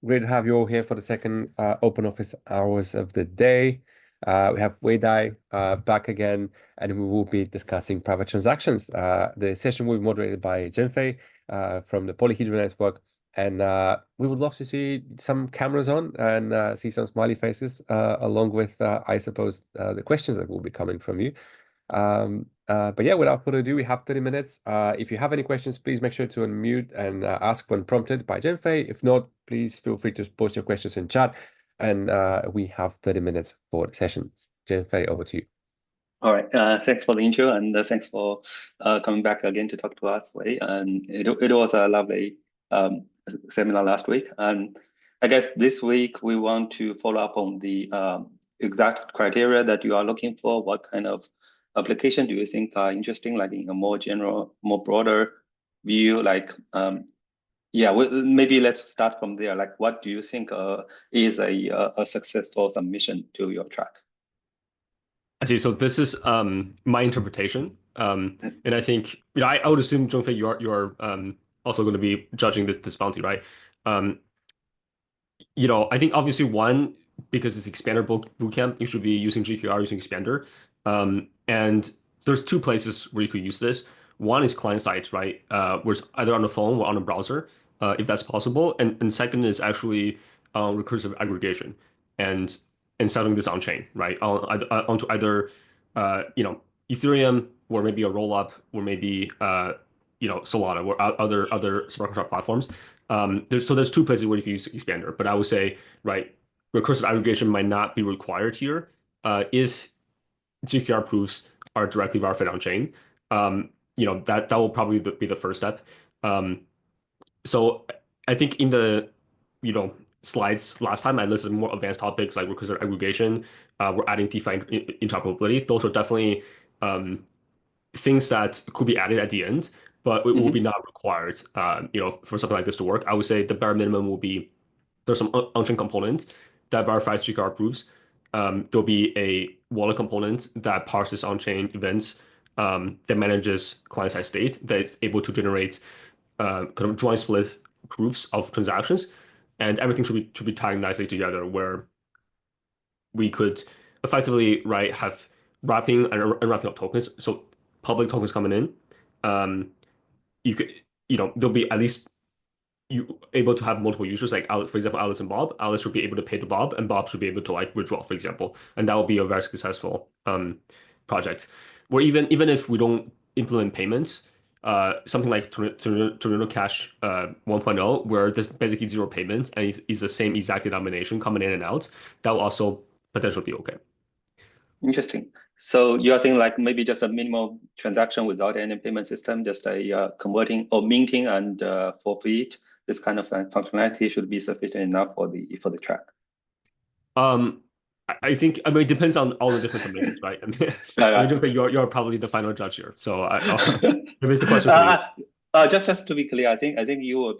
Great to have you all here for the second open office hours of the day. We have Wei Dai back again, and we will be discussing private transactions. The session will be moderated by Zhenfei from the Polyhedra Network, and we would love to see some cameras on and see some smiley faces, along with, I suppose, the questions that will be coming from you. But yeah, without further ado, we have 30 minutes. If you have any questions, please make sure to unmute and ask when prompted by Zhenfei. If not, please feel free to post your questions in chat. And we have 30 minutes for the session. Zhenfei, over to you. All right. Thanks for the intro, and thanks for coming back again to talk to us, Wei. And it was a lovely seminar last week. And I guess this week we want to follow up on the exact criteria that you are looking for. What kind of application do you think are interesting, like in a more general, more broader view? Like, yeah, maybe let's start from there. Like, what do you think is a successful submission to your track? I see. So this is my interpretation, and I think I would assume Zhengfei, you're also going to be judging this bounty, right? I think obviously one, because it's Expander Bootcamp, you should be using GKR, using Expander, and there's two places where you could use this. One is client side, right? Where it's either on the phone or on a browser, if that's possible, and second is actually recursive aggregation and selling this on chain, right? Onto either Ethereum or maybe a rollup or maybe Solana or other smart contract platforms. There's two places where you can use Expander, but I would say, right, recursive aggregation might not be required here if GKR proofs are directly verified on chain. That will probably be the first step. So I think in the slides last time I listed more advanced topics like recursive aggregation. We're adding DeFi interoperability. Those are definitely things that could be added at the end, but it will be not required, for something like this to work. I would say the bare minimum will be there's some on-chain component that verifies GKR proofs. There'll be a wallet component that parses on-chain events, that manages client-side state, that's able to generate kind of joint split proofs of transactions, and everything should be tying nicely together where we could effectively, right, have wrapping and unwrapping of tokens. So public tokens coming in, you could, there'll be at least you able to have multiple users, like for example, Alice and Bob. Alice should be able to pay to Bob, and Bob should be able to like withdraw, for example, and that will be a very successful project. Or even if we don't implement payments, something like Tornado Cash 1.0, where there's basically zero payments and it's the same exact denomination coming in and out, that will also potentially be okay. Interesting. So you are saying like maybe just a minimal transaction without any payment system, just a converting or minting and forfeit. This kind of functionality should be sufficient enough for the track. I think it depends on all the different submissions, right? I mean, you're probably the final judge here, so maybe it's a question for you. Just to be clear, I think you will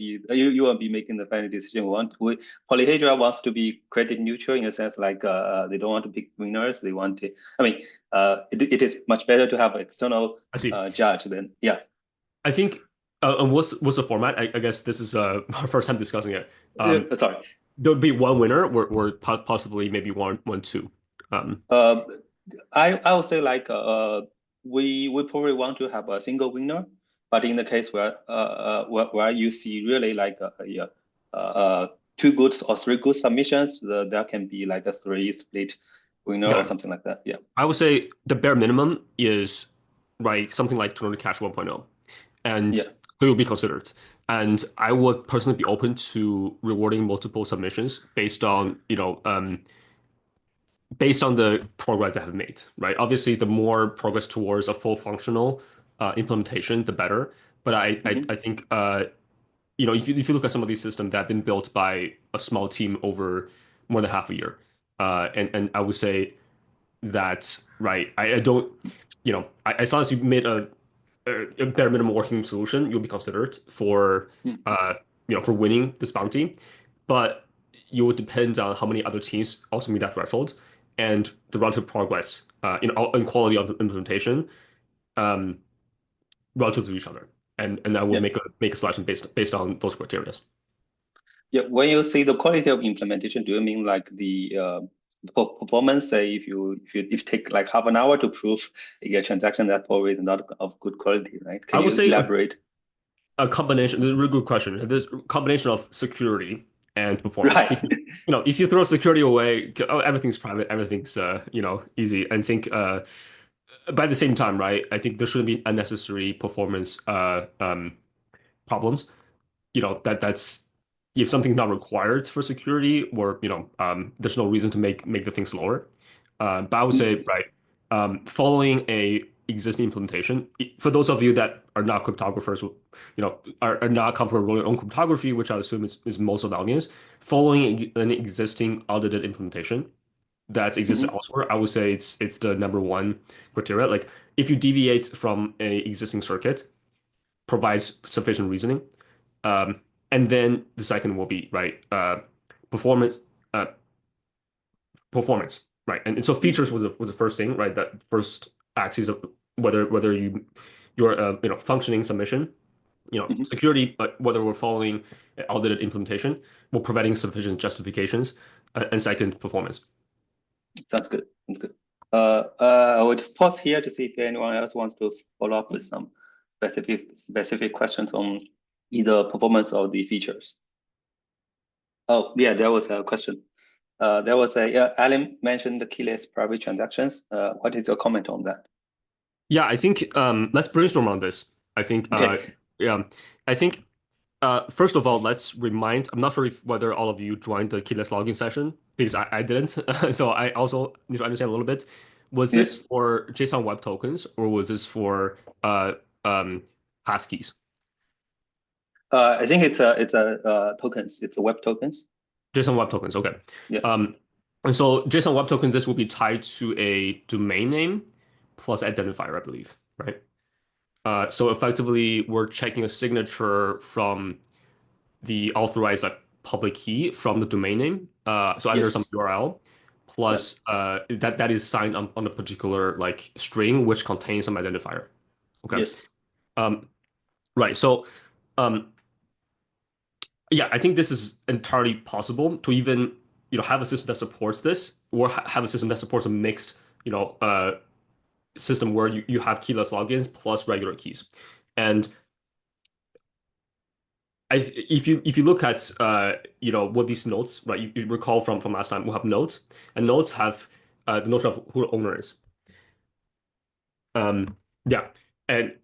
be making the final decision. Polyhedra wants to be credit neutral in a sense, like they don't want to pick winners. They want to. I mean, it is much better to have an external judge than I think. And what's the format? I guess this is our first time discussing it. Sorry. There would be one winner, or possibly maybe one, two. I would say like we probably want to have a single winner. But in the case where you see really like two good or three good submissions, there can be like a three split winner or something like that. Yeah. I would say the bare minimum is right something like Tornado Cash 1.0, and so it will be considered. And I would personally be open to rewarding multiple submissions based on the progress I have made, right? Obviously, the more progress towards a full functional implementation, the better. But I think if you look at some of these systems that have been built by a small team over more than half a year, and I would say that right, I don't, as long as you made a bare minimum working solution, you'll be considered for for winning this bounty. But you would depend on how many other teams also meet that threshold and the relative progress, in quality of the implementation, relative to each other. And I will make a selection based on those criteria. Yeah, when you say the quality of implementation, do you mean like the performance? Say if you take like half an hour to prove a transaction, that probably is not of good quality, right? I Can would you say elaborate? a combination. This is a really good question. This combination of security and performance. Right. Because if you throw security away, oh, everything's private, everything's easy. I think but at the same time, right? I think there shouldn't be unnecessary performance problems. That's if something's not required for security, or there's no reason to make the thing slower. But I would say, right, following a existing implementation, for those of you that are not cryptographers, are not comfortable rolling on cryptography, which I assume is most of the audience, following an existing audited implementation that's existed Mhm. elsewhere, I would say it's the number one criteria. Like if you deviate from a existing circuit, provides sufficient reasoning. And then the second will be right performance, uh, performance, right? And so features was the first thing, right? That first axis of whether your functioning submission, Mhm. security, whether we're following audited implementation, we're providing sufficient justifications, and second, performance. Sounds good. Sounds good. I will just pause here to see if anyone else wants to follow up with some specific questions on either performance or the features. Oh, yeah, there was a question. There was Alan mentioned the keyless private transactions. What is your comment on that? Yeah, I think let's brainstorm on this. I think Okay. yeah, I think first of all, let's remind. I'm not sure whether all of you joined the keyless login session because I didn't. So I also need to understand a little bit. Was Yeah. this for JSON Web Tokens or was this for passkeys? I think it's a tokens. It's a web tokens. JSON Web Tokens. Okay. Yeah. And so JSON Web Tokens, this will be tied to a domain name plus identifier, I believe, right? So effectively, we're checking a signature from the authorized public key from the domain name. So under some Yes. URL, Yeah. plus that is signed on a particular like string which contains some identifier. Okay. Yes. Um, right. So yeah, I think this is entirely possible to even have a system that supports this, or have a system that supports a mixed system where you have keyless logins plus regular keys. And if you look at what these nodes, right, you recall from last time, we have nodes, and nodes have the notion of who the owner is. Yeah, and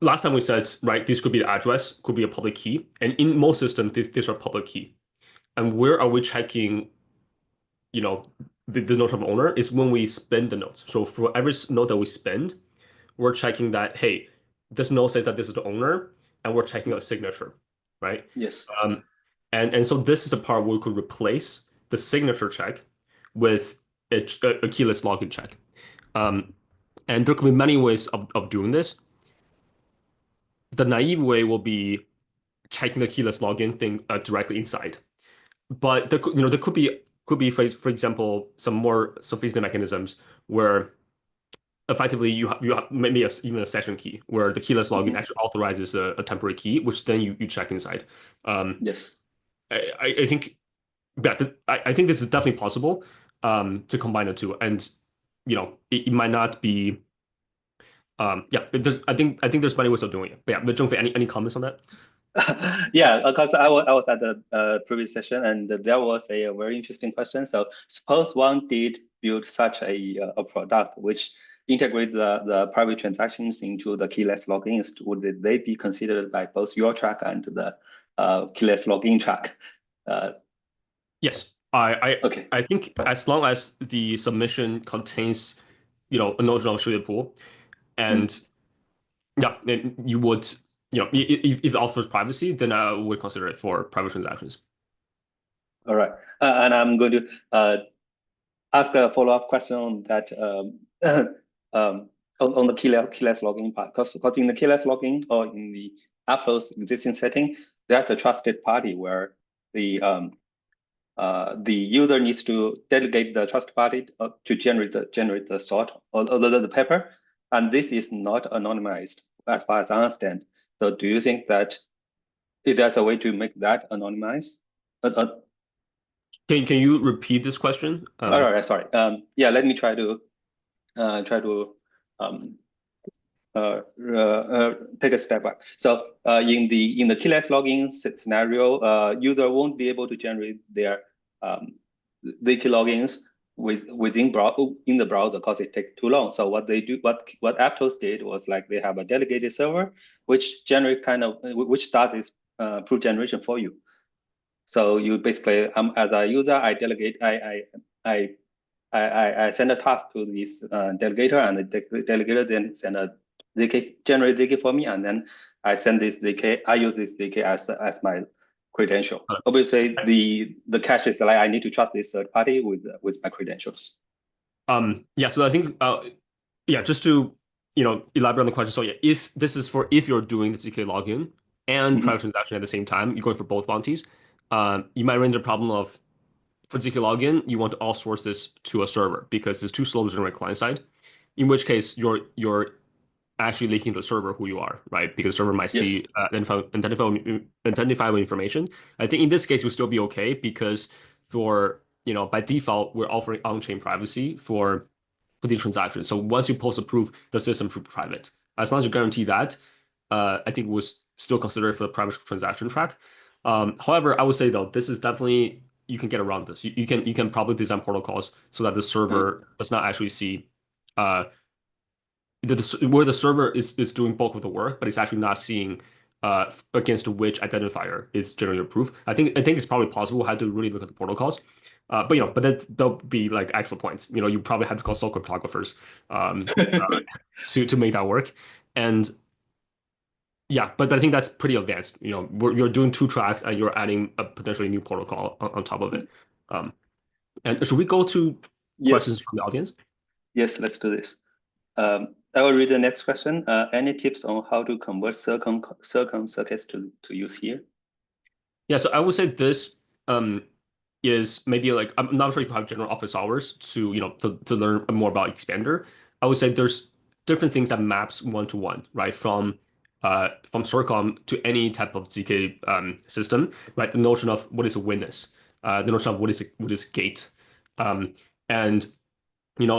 last time we said, right, this could be the address, could be a public key, and in most systems, these are public key. And where are we checking, the notion of owner is when we spend the nodes. So for every node that we spend, we're checking that, hey, this node says that this is the owner, and we're checking a signature, right? Yes. Um, and so this is the part where we could replace the signature check with a keyless login check. And there could be many ways of doing this. The naive way will be checking the keyless login thing directly inside. But there could be for example some more sophisticated mechanisms where effectively you have maybe even a session key where the keyless login Mhm. actually authorizes a temporary key, which then you check inside. Yes. I think yeah, I think this is definitely possible to combine the two, and it might not be yeah. I think there's many ways of doing it. But yeah, but Zhenfei, any comments on that? Yeah, because I was at the previous session and there was a very interesting question. So suppose one did build such a product which integrates the private transactions into the keyless logins. Would they be considered by both your track and the keyless login track? Yes, I Okay. I think as long as the submission contains a notion of sugar pool, Mm. and yeah, then you would if it offers privacy, then I would consider it for private transactions. All right. And I'm going to ask a follow-up question on that um, on the keyless login part. Because in the keyless login or in the Apple's existing setting, that's a trusted party where the user needs to delegate the trust party to generate the sort or the paper, and this is not anonymized as far as I understand. So do you think that Is there a way to make that anonymized? Can you repeat this question? All right, sorry. Yeah, let me try to um, take a step back. So in the keyless login scenario, user won't be able to generate their the key logins in the browser because it takes too long. So what they do, what Aptos did was like they have a delegated server which which does this proof generation for you. So you basically, as a user, I delegate, I send a task to this delegator, and the delegator then send a ZK, generate ZK for me, and then I send this ZK. I use this ZK as my credential. Obviously, the cache is like I need to trust this third party with my credentials. Yeah. So I think yeah, just to elaborate on the question. So yeah, if you're doing the ZK login and private transaction at the same time, you're going for both bounties. You might run into the problem of for ZK login, you want to outsource this to a server because it's too slow to generate client side. In which case, you're actually leaking to the server who you are, right? Because the server might see identifiable information. I think in this case, you'll still be okay because by default, we're offering on-chain privacy for these transactions. So once you post a proof, the system should be private. As long as you guarantee that, I think we'll still consider it for the private transaction track. However, I would say though, this is definitely you can get around this. You can probably design protocols so that the server does not actually see where the server is doing bulk of the work, but it's actually not seeing against which identifier is generating proof. I think it's probably possible. We'll have to really look at the protocols. But there'll be like actual points. You probably have to consult cryptographers to make that work. And yeah, but I think that's pretty advanced. You're doing 2 tracks and you're adding a potentially new protocol on top of it. And should we go to questions from the audience? Yes, let's do this. I will read the next question. Any tips on how to convert Circum circuits to use here? Yeah, so I would say this is maybe like I'm not sure if you have general office hours to to learn more about Expander. I would say there's different things that maps one-to-one, right? From Circom to any type of ZK system, right? The notion of what is a witness, the notion of what is gate, and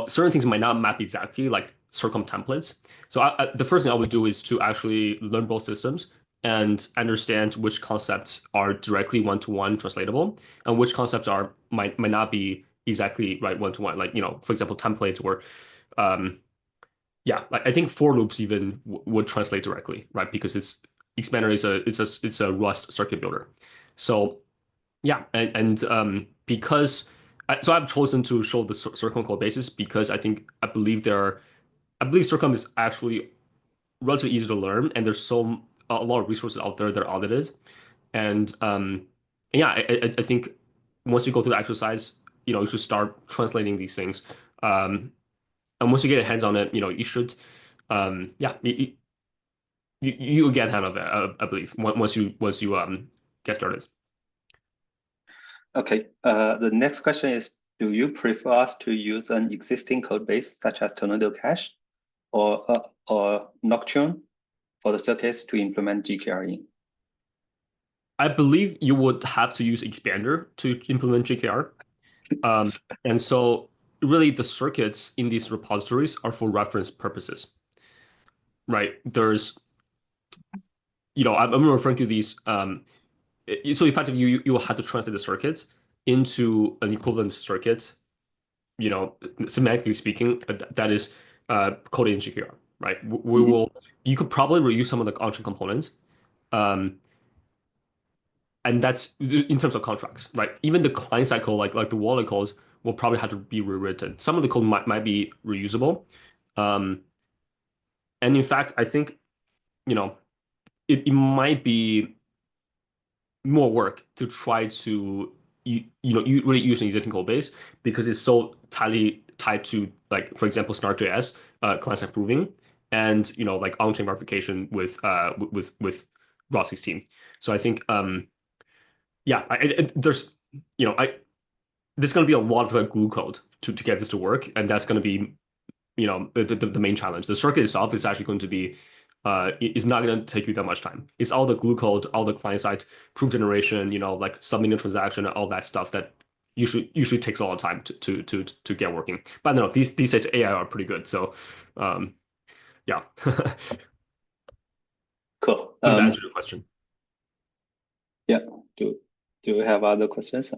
certain things might not map exactly like Circom templates. So the first thing I would do is to actually learn both systems and understand which concepts are directly one-to-one translatable and which concepts might not be exactly right one-to-one. Like, for example, templates or like I think for loops even would translate directly, right? Because Expander is a Rust circuit builder. So yeah, and because so I've chosen to show the Circum code bases because I believe Circum is actually relatively easy to learn, and there's a lot of resources out there that are audited, and yeah, I think once you go through the exercise, you should start translating these things, and once you get a hands on it, you should, yeah, you get a hand of it, I believe, once you get started. Okay. The next question is: do you prefer us to use an existing code base such as Tornado Cache or Nocturne for the circuits to implement GKR in? I believe you would have to use Expander to implement GKR. And so really the circuits in these repositories are for reference purposes, right? There's, I'm referring to these. So effectively, you will have to translate the circuits into an equivalent circuit, semantically speaking, that is coded in GKR, right? You could probably reuse some of the on-chain components. And that's in terms of contracts, right? Even the client side code, like the wallet codes, will probably have to be rewritten. Some of the code might be reusable. And in fact, I think, it might be more work to try to you really use an existing code base because it's so tightly tied to, like, for example, Snark.js, client-side proving, and like on-chain verification with ROS16. So I think yeah, there's there's going to be a lot of like glue code to get this to work, and that's going to be the main challenge. The circuit itself is actually going to be is not going to take you that much time. It's all the glue code, all the client side proof generation, like submitting a transaction and all that stuff that usually takes a lot of time to get working. But no, these days AI are pretty good. So yeah. Cool. Did that answer your question? Yeah. Do we have other questions?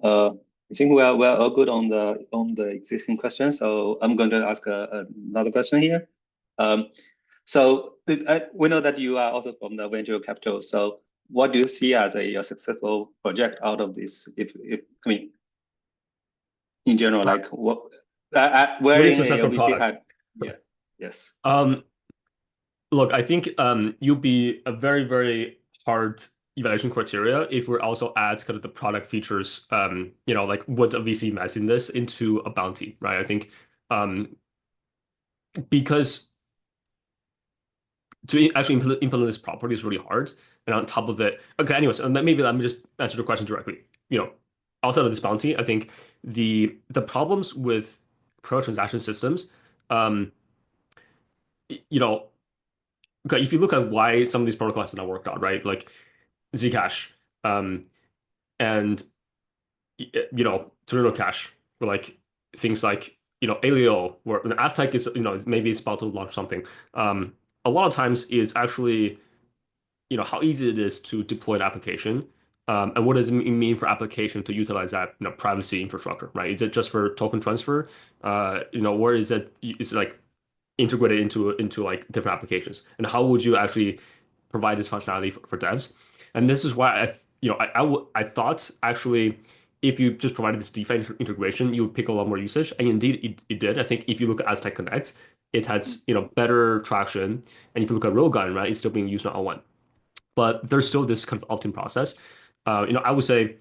I think we're all good on the existing questions. So I'm going to ask another question here. So we know that you are also from the venture capital. So what do you see as a successful project out of this? If I mean, in general, like what wearing a successful VC products? hat? Yeah. Yes. Look, I think you'll be a very, very hard evaluation criteria if we also add kind of the product features, like would a VC imagine this into a bounty, right? I think because to actually implement this properly is really hard. And on top of it, okay, anyways, maybe let me just answer the question directly. Outside of this bounty, I think the problems with pro transaction systems, okay, if you look at why some of these protocols have not worked out, right? Like Zcash, and Tornado Cash, or like things like Alio, where an Aztec is maybe it's about to launch something. A lot of times it's actually how easy it is to deploy an application, and what does it mean for application to utilize that privacy infrastructure, right? Is it just for token transfer, or is it like integrated into like different applications, and how would you actually provide this functionality for devs? And this is why I thought actually if you just provided this DeFi integration, you would pick a lot more usage, and indeed it did. I think if you look at Aztec Connect, it has better traction, and if you look at Railgun, right, it's still being used on L1, but there's still this kind of opt-in process. I would say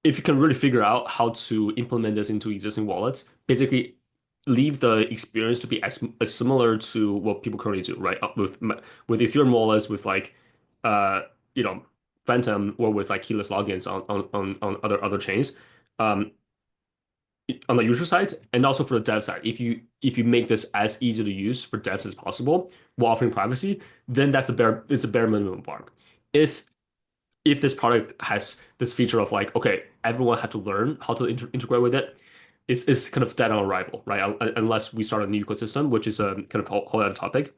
if you can really figure out how to implement this into existing wallets, basically leave the experience to be as similar to what people currently do, right? With Ethereum wallets, with like Phantom, or with like keyless logins on other chains. On the user side and also for the dev side, if you make this as easy to use for devs as possible while offering privacy, then it's a bare minimum bar. If this product has this feature of like, okay, everyone had to learn how to integrate with it, it's kind of dead on arrival, right? Unless we start a new ecosystem, which is a kind of whole other topic.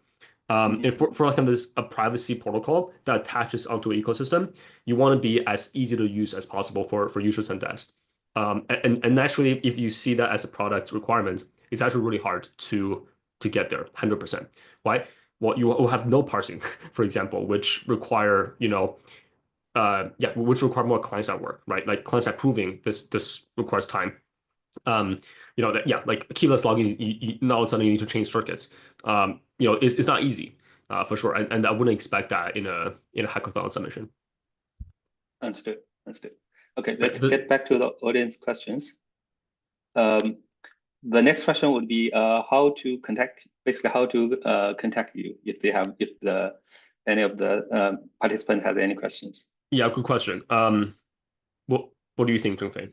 And for like a privacy protocol that attaches onto an ecosystem, you want to be as easy to use as possible for users and devs. And naturally, if you see that as a product requirement, it's actually really hard to get there 100%. Why? Well, you will have no parsing, for example, which require which require more client-side work, right? Like client-side proving this requires time. Like keyless login, now all of a sudden you need to change circuits. It's not easy, for sure. And I wouldn't expect that in a hackathon submission. Understood. Okay, let's get back to the audience questions. The next question would be how to contact you if any of the participants have any questions. Yeah, good question. What do you think, Zhenfei?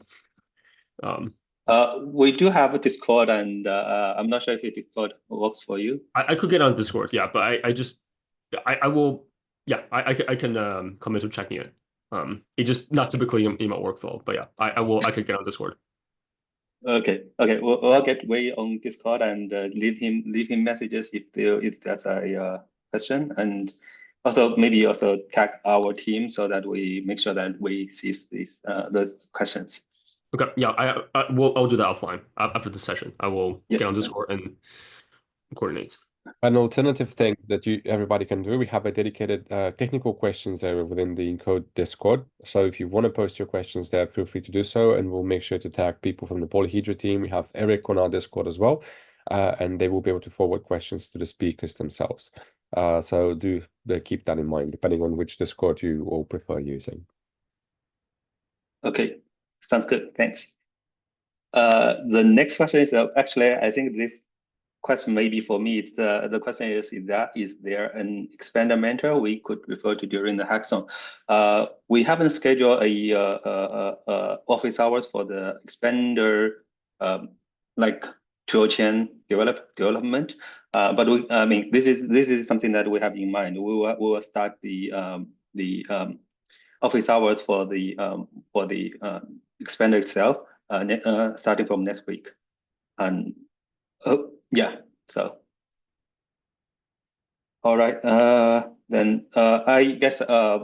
We do have a Discord, and I'm not sure if Discord works for you. I could get on Discord, yeah, but I will, yeah, I can come into checking it. It's just not typically in my workflow, but yeah, I could get on Discord. Okay. We'll get Wei on Discord and leave him messages if that's a question, and also maybe tag our team so that we make sure that we see those questions. Okay, yeah, I'll do that offline after the session. I will get on Discord and coordinate. An alternative thing that everybody can do, we have a dedicated technical questions area within the Encode Discord. So if you want to post your questions there, feel free to do so, and we'll make sure to tag people from the Polyhedra team. We have Eric on our Discord as well, and they will be able to forward questions to the speakers themselves. So do keep that in mind, depending on which Discord you all prefer using. Okay, sounds good. Thanks. The next question is actually, I think this question maybe for me. It's the question is there an Expander mentor we could refer to during the hackathon? We haven't scheduled a office hours for the Expander like chain development. But I mean, this is something that we have in mind. We will start the office hours for the Expander itself starting from next week. And yeah, so all right. Then I guess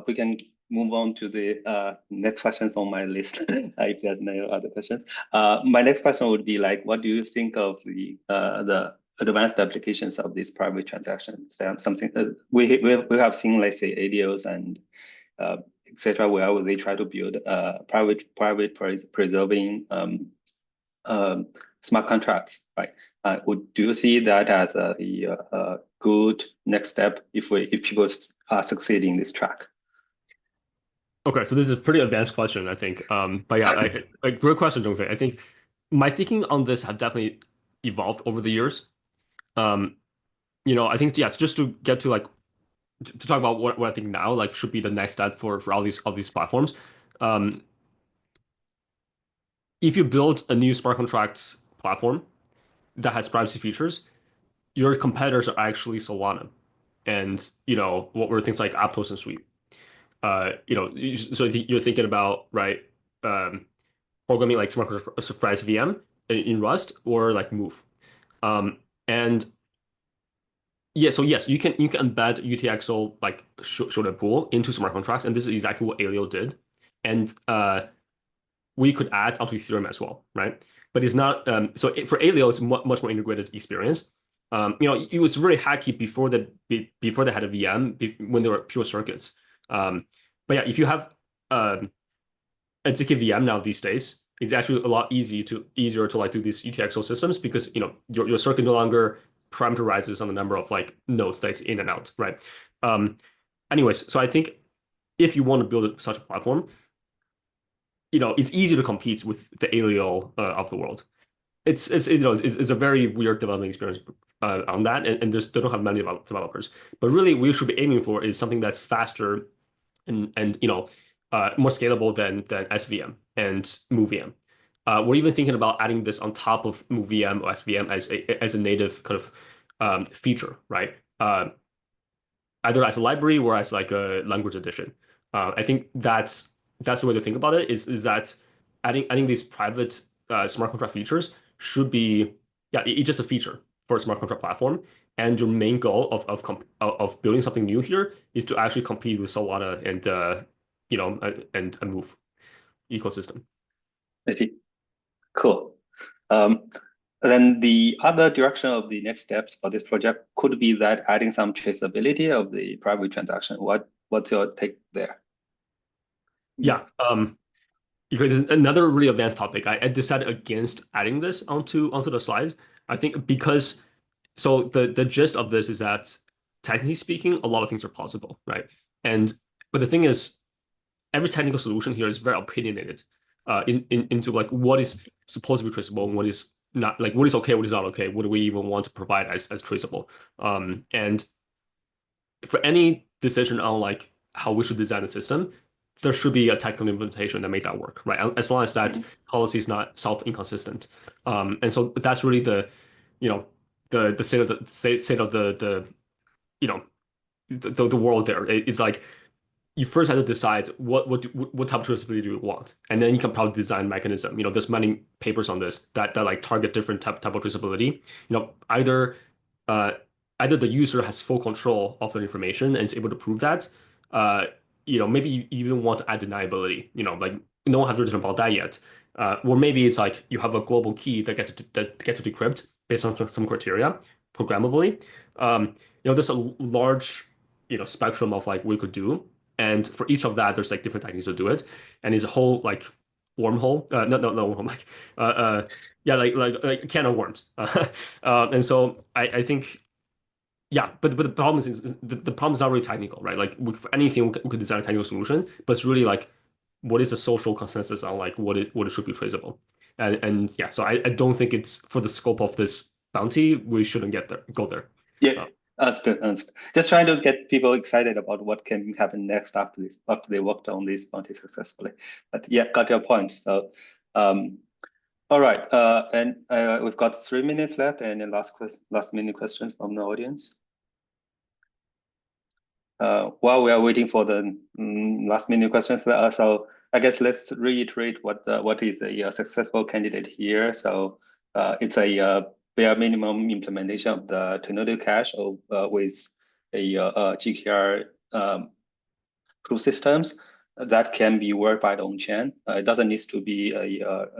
we can move on to the next questions on my list. If there's no other questions, my next question would be like, what do you think of the advanced applications of these private transactions? Something we have seen, let's say, ADOs and etc., where they try to build private preserving smart contracts, right? Do you see that as a good next step if people are succeeding in this track? Okay, so this is a pretty advanced question, I think. But yeah, great question, Zhenfei. I think my thinking on this have definitely evolved over the years. I think just to get to like to talk about what I think now like should be the next step for all these platforms. If you build a new smart contracts platform that has privacy features, your competitors are actually Solana, and what were things like Aptos and Sweep. So you're thinking about right programming like smart surprise VM in Rust or like Move, and yeah. So yes, you can embed UTXO like shoulder pool into smart contracts, and this is exactly what Alio did, and we could add onto Ethereum as well, right? But it's not for Alio, it's much more integrated experience. It was really hacky before they had a VM when they were pure circuits. But yeah, if you have a ZK VM now these days, it's actually a lot easier to like do these UTXO systems because your circuit no longer parameterizes on the number of like nodes that's in and out, right? Anyways, so I think if you want to build such a platform, it's easy to compete with the Alio of the world. It's a very weird development experience on that, and they don't have many developers. But really, we should be aiming for is something that's faster and more scalable than SVM and MoveVM. We're even thinking about adding this on top of MoveVM or SVM as a native kind of feature, right? Either as a library or as like a language addition. I think that's the way to think about it. Is that adding these private smart contract features should be it's just a feature for a smart contract platform. And your main goal of building something new here is to actually compete with Solana and and a Move ecosystem. I see. Cool. Then the other direction of the next steps for this project could be that adding some traceability of the private transaction. What's your take there? Yeah. Because another really advanced topic. I decided against adding this onto the slides. I think because so the gist of this is that technically speaking, a lot of things are possible, right? But the thing is, every technical solution here is very opinionated into like what is supposed to be traceable and what is not, like what is okay, what is not okay, what do we even want to provide as traceable. And for any decision on like how we should design a system, there should be a technical implementation that make that work, right? As long as that policy is not self-inconsistent. And so that's really the state of the world there. It's like you first have to decide what type of traceability do you want, and then you can probably design mechanism. There's many papers on this that like target different type of traceability. Either the user has full control of the information and is able to prove that. Maybe you even want to add deniability. Like no one has written about that yet. Or maybe it's like you have a global key that gets to decrypt based on some criteria programmably. There's a large spectrum of like we could do. And for each of that, there's like different techniques to do it, and it's a whole like wormhole. No wormhole. Like like a can of worms. And so I think, but the problem is the problem is not really technical, right? Like for anything we could design a technical solution, but it's really like what is the social consensus on like what it should be traceable, and so I don't think it's for the scope of this bounty we shouldn't go there. Yeah. That's good. Just trying to get people excited about what can happen next after they worked on this bounty successfully. But yeah, got your point. So All right, and we've got 3 minutes left. Any last minute questions from the audience? While we are waiting for the last minute questions, so I guess let's reiterate what is a successful candidate here. So it's a bare minimum implementation of the Tornado Cache with a GKR proof systems that can be verified on chain. It doesn't need to be I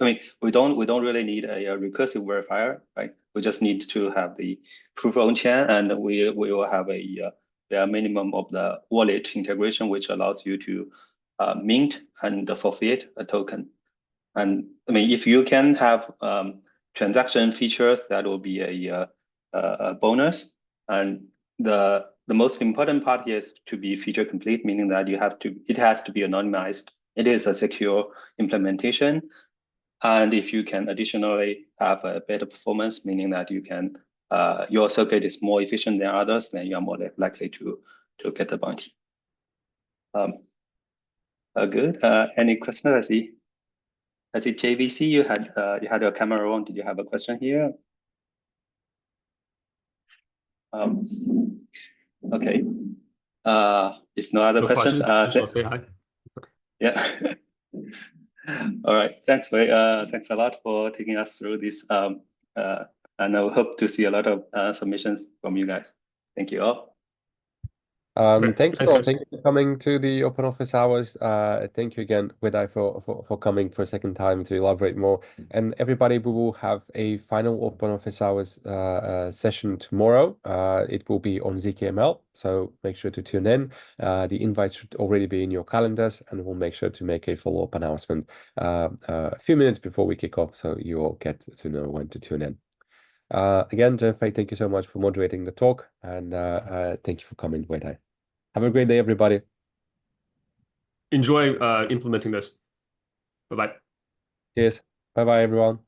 mean, we don't really need a recursive verifier, right? We just need to have the proof on chain, and we will have a minimum of the wallet integration, which allows you to mint and forfeit a token. And I mean, if you can have transaction features, that will be a bonus. And the most important part here is to be feature complete, meaning that it has to be anonymized. It is a secure implementation. And if you can additionally have a better performance, meaning that you can your circuit is more efficient than others, then you are more likely to get the bounty. Good. Any questions? I see JVC, you had your camera on. Did you have a question here? Okay. If no other questions, just say hi. Yeah. All right. Thanks, Wei. Thanks a lot for taking us through this. And I hope to see a lot of submissions from you guys. Thank you all. Thank you all. Guys. Thank you for coming to the open office hours. Thank you again, Wei Dai, for coming for a second time to elaborate more. And everybody, we will have a final open office hours session tomorrow. It will be on ZKML, so make sure to tune in. The invite should already be in your calendars, and we'll make sure to make a follow-up announcement a few minutes before we kick off, so you all get to know when to tune in. Again, Zhenfei, thank you so much for moderating the talk, and thank you for coming, Wei Dai. Have a great day, everybody. Enjoy implementing this. Bye-bye. Cheers. Bye-bye, everyone.